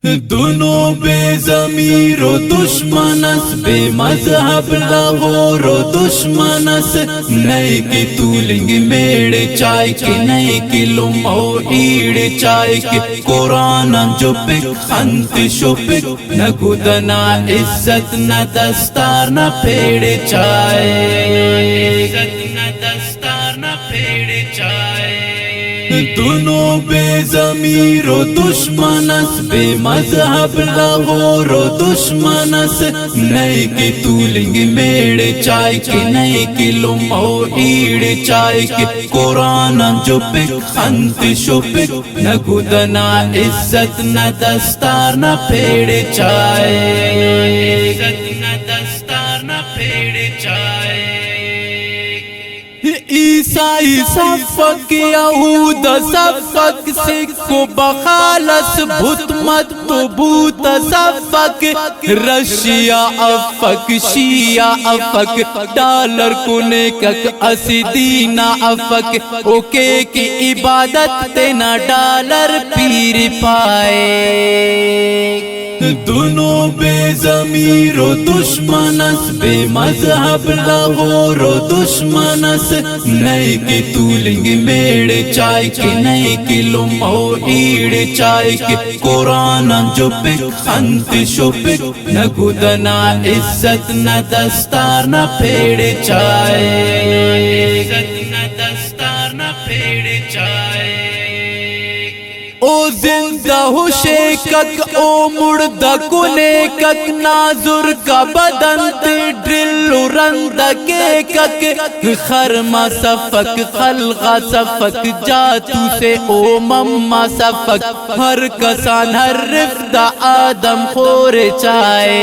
دونوں بے ضمیر و دشمنس بے مذہب لاہور و دشمنس نئے کے تولنگ میڑ چائے کے نئے کے لمو ایڑ چائے کے قرآن جو پک خنت شو پک نہ گدنا عزت نہ دستار نہ پھیڑ چائے عزت نہ دستار نہ پھیڑ چائے دونوں بے ضمیر و دشمنس بے مذہب لاہور و دشمنس نئے کے تولنگ میڑ چائے کے نئے کے لمو ایڑ چائے کے قرآن جو پک خنت شو پک نہ گدنا عزت نہ دستار نہ پھیڑ چائے عزت نہ دستار نہ پھیڑ چائے عیسائی صفق یہود صفق سکھ و بخالص بت مت بوت صفق رشیا افق شیعہ افق ڈالر کنے کک اسدینہ افق اوکے کی عبادت تینا ڈالر پیر پائے دونوں بے ضمیر و دشمنس بے مذہب لاہور و دشمنس نئے کے تولنگ میڑ چائے کے نئے کے لمو ایڑ چائے کے قرآن جو پک خنت شو پک نہ گدنا عزت نہ دستار نہ پھیڑ چائے عزت نہ دستار نہ پھیڑ چائے او زندہ ہو شیکک او مردہ کنے کک نازر کا بدن تے ڈرل رند کے کک خرما صفق خلقہ صفق جاتو سے او مما صفق ہر کسان ہر رفدہ آدم خور چائے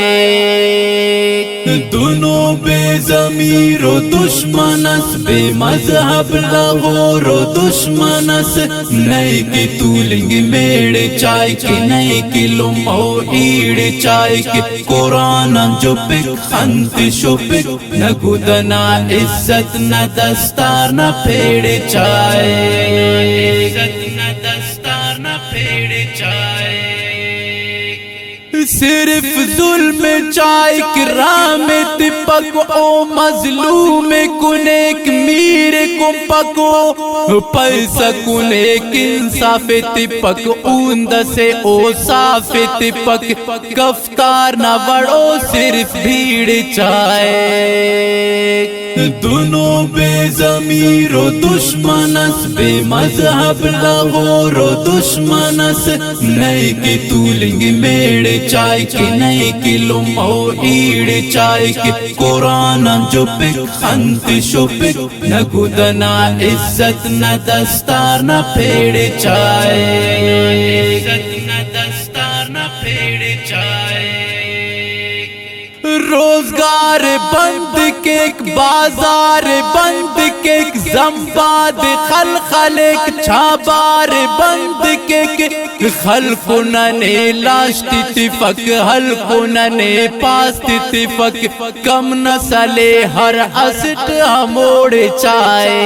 دونوں بے ضمیر و دشمنس بے مذہب لاہور و دشمنس نئے کے تولنگ میڑ چائے کے نئے کے لمو ایڑ چائے کے قرآن جو پک خنت شو پک نہ گدنا عزت نہ دستار نہ پھیڑ چائے عزت نہ دستار نہ پھیڑ چائے صرف ظلم چائے کرام تپک او مظلوم کنیک میر کم پکو پیسہ کنیک انصاف تپک اوند سے او صاف تپک گفتار نہ بڑھو صرف بھیڑ چائے دونوں بے ضمیر و دشمنس بے مذہب لاہور و دشمنس نئے کے تولنگ میڑ چائے کے نئے کے لمو ایڑ چائے کے قرآن جو پک خنت شو پک نہ گدنا عزت نہ دستار نہ پھیڑ چائے عزت نہ دستار نہ پھیڑ چائے روزگار بند کیک بازار بند کیک زمباد خلخل ایک چھابار بند کیک خلق ننے لاشت تفک حلق ننے پاست تفک کم نسلے ہر اسٹ ہموڑ چائے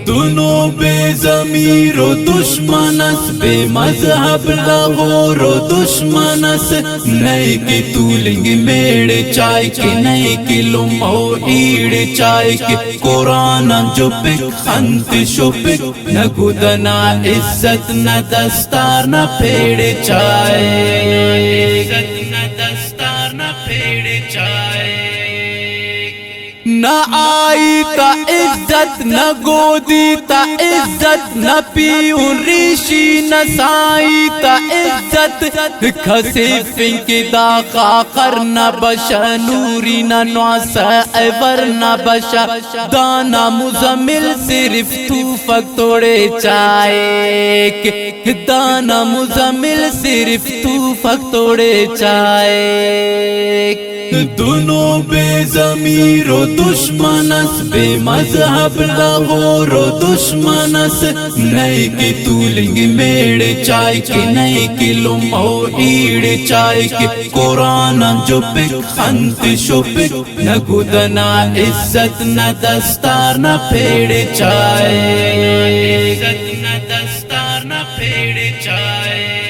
دونوں بے ضمیر و دشمنس بے مذہب لاہور و دشمنس نئے کے تولنگ میڑ چائے کے نئے کے لمو ایڑ چائے کے قرآن جو پک خنت شو پک نہ گدنا عزت نہ دستار نہ پھیڑ چائے عزت نہ دستار نہ پھیڑ چائے نہ آئی تا عزت نہ گودی تا عزت نہ پیون ریشی نہ سائی تا عزت خسیفن کی داخا خر نہ بشا نوری نہ نواسا ایور نہ بشا دانا مزمل صرف توفق توڑے چائے دانا مزمل صرف توفق توڑے چائے دونوں بے ضمیر و دشمنس بے مذہب لاہور و دشمنس نئے کے تولنگ میڑ چائے کے نئے کے لمو ایڑ چائے کے قرآن جو پک خنت شو پک نہ گدنا عزت نہ دستار نہ پھیڑ چائے عزت نہ دستار نہ پھیڑ چائے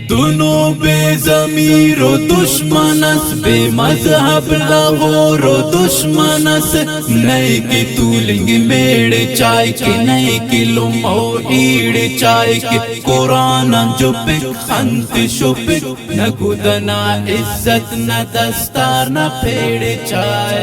دونوں بے ضمیر و دشمنس بے مذہب لاہور و دشمنس نئے کی تولنگ میڑ چائے کے نئے کی لمو ایڑ چائے کے قرآن جو پک خنت شپک نہ گدنا عزت نہ دستار نہ پھیڑ چائے